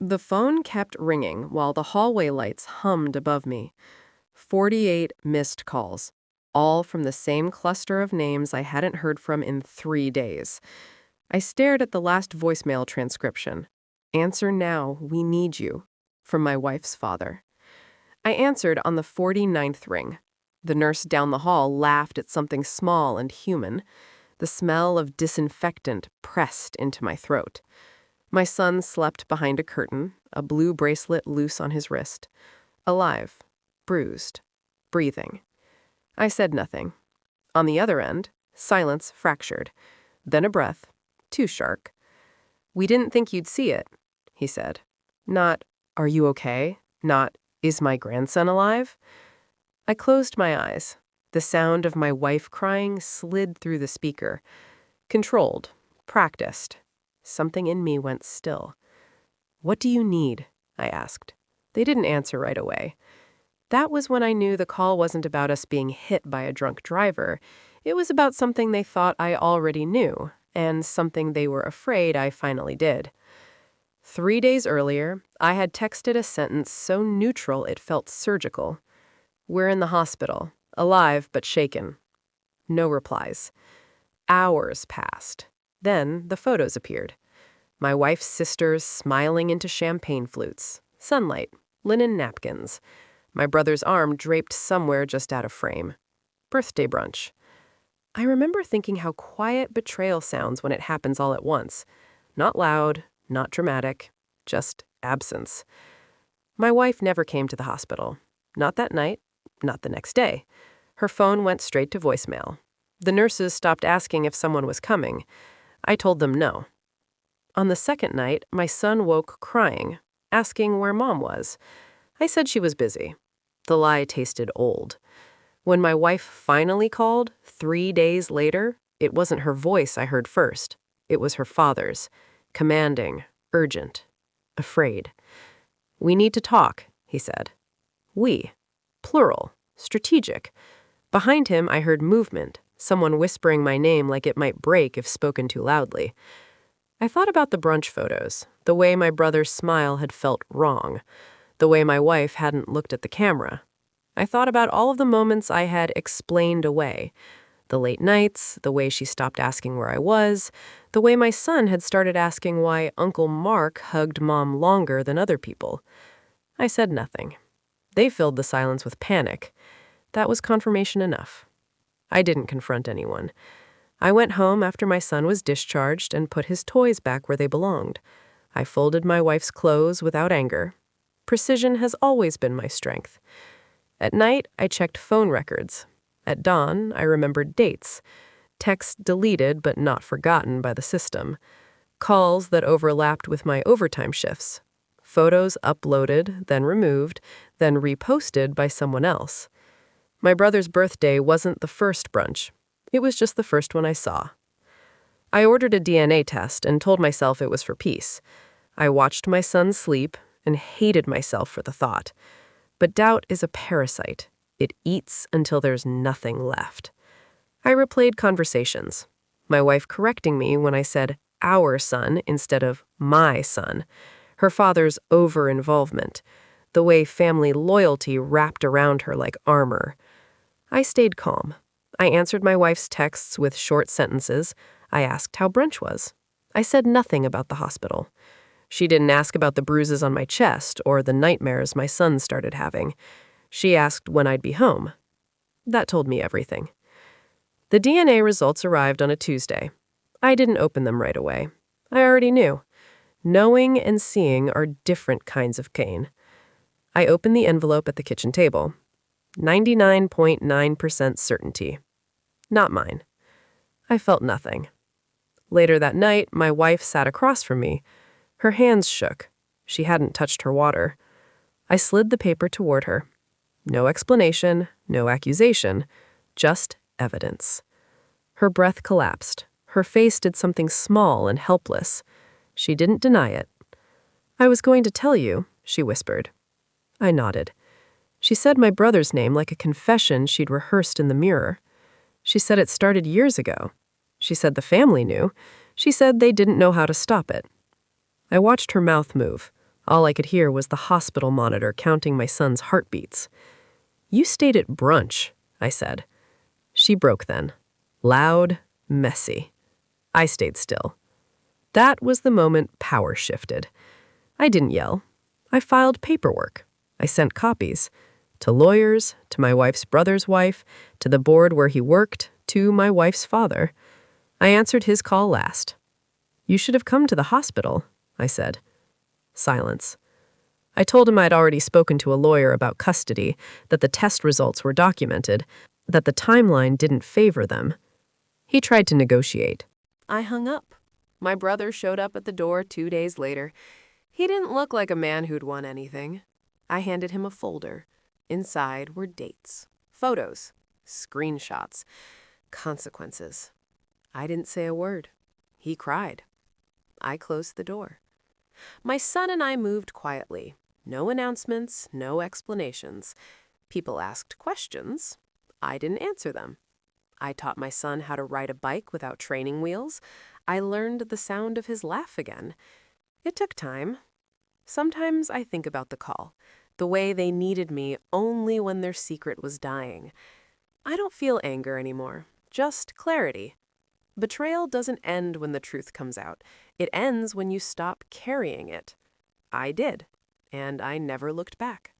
The phone kept ringing while the hallway lights hummed above me. 48 missed calls, all from the same cluster of names I hadn't heard from in 3 days. I stared at the last voicemail transcription. "Answer now, we need you," from my wife's father. I answered on the 49th ring. The nurse down the hall laughed at something small and human. The smell of disinfectant pressed into my throat. My son slept behind a curtain, a blue bracelet loose on his wrist. Alive, bruised, breathing. I said nothing. On the other end, silence fractured. Then a breath, too sharp. "We didn't think you'd see it," he said. Not, "Are you okay?" Not, "Is my grandson alive?" I closed my eyes. The sound of my wife crying slid through the speaker. Controlled, practiced. Something in me went still. "What do you need?" I asked. They didn't answer right away. That was when I knew the call wasn't about us being hit by a drunk driver. It was about something they thought I already knew, and something they were afraid I finally did. 3 days earlier, I had texted a sentence so neutral it felt surgical. "We're in the hospital, alive but shaken." No replies. Hours passed. Then the photos appeared. My wife's sisters smiling into champagne flutes, sunlight, linen napkins. My brother's arm draped somewhere just out of frame. Birthday brunch. I remember thinking how quiet betrayal sounds when it happens all at once. Not loud, not dramatic, just absence. My wife never came to the hospital. Not that night, not the next day. Her phone went straight to voicemail. The nurses stopped asking if someone was coming. I told them no. On the second night, my son woke crying, asking where Mom was. I said she was busy. The lie tasted old. When my wife finally called, 3 days later, it wasn't her voice I heard first. It was her father's. Commanding, urgent, afraid. "We need to talk," he said. We. Plural. Strategic. Behind him, I heard movement, someone whispering my name like it might break if spoken too loudly. I thought about the brunch photos, the way my brother's smile had felt wrong, the way my wife hadn't looked at the camera. I thought about all of the moments I had explained away, the late nights, the way she stopped asking where I was, the way my son had started asking why Uncle Mark hugged Mom longer than other people. I said nothing. They filled the silence with panic. That was confirmation enough. I didn't confront anyone. I went home after my son was discharged and put his toys back where they belonged. I folded my wife's clothes without anger. Precision has always been my strength. At night, I checked phone records. At dawn, I remembered dates. Texts deleted but not forgotten by the system. Calls that overlapped with my overtime shifts. Photos uploaded, then removed, then reposted by someone else. My brother's birthday wasn't the first brunch. It was just the first one I saw. I ordered a DNA test and told myself it was for peace. I watched my son sleep and hated myself for the thought. But doubt is a parasite. It eats until there's nothing left. I replayed conversations. My wife correcting me when I said "our son" instead of "my son." Her father's over-involvement. The way family loyalty wrapped around her like armor. I stayed calm. I answered my wife's texts with short sentences. I asked how brunch was. I said nothing about the hospital. She didn't ask about the bruises on my chest or the nightmares my son started having. She asked when I'd be home. That told me everything. The DNA results arrived on a Tuesday. I didn't open them right away. I already knew. Knowing and seeing are different kinds of pain. I opened the envelope at the kitchen table. 99.9% certainty. Not mine. I felt nothing. Later that night, my wife sat across from me. Her hands shook. She hadn't touched her water. I slid the paper toward her. No explanation, no accusation, just evidence. Her breath collapsed. Her face did something small and helpless. She didn't deny it. "I was going to tell you," she whispered. I nodded. She said my brother's name like a confession she'd rehearsed in the mirror. She said it started years ago. She said the family knew. She said they didn't know how to stop it. I watched her mouth move, All I could hear was the hospital monitor counting my son's heartbeats. "You stayed at brunch," I said. She broke then. Loud, messy. I stayed still. That was the moment power shifted. I didn't yell. I filed paperwork. I sent copies. To lawyers, to my wife's brother's wife, to the board where he worked, to my wife's father. I answered his call last. "You should have come to the hospital," I said. Silence. I told him I'd already spoken to a lawyer about custody, that the test results were documented, that the timeline didn't favor them. He tried to negotiate. I hung up. My brother showed up at the door 2 days later. He didn't look like a man who'd won anything. I handed him a folder. Inside were dates, photos, screenshots, consequences. I didn't say a word. He cried. I closed the door. My son and I moved quietly. No announcements, no explanations. People asked questions. I didn't answer them. I taught my son how to ride a bike without training wheels. I learned the sound of his laugh again. It took time. Sometimes I think about the call, the way they needed me only when their secret was dying. I don't feel anger anymore, just clarity. Betrayal doesn't end when the truth comes out. It ends when you stop carrying it. I did, and I never looked back.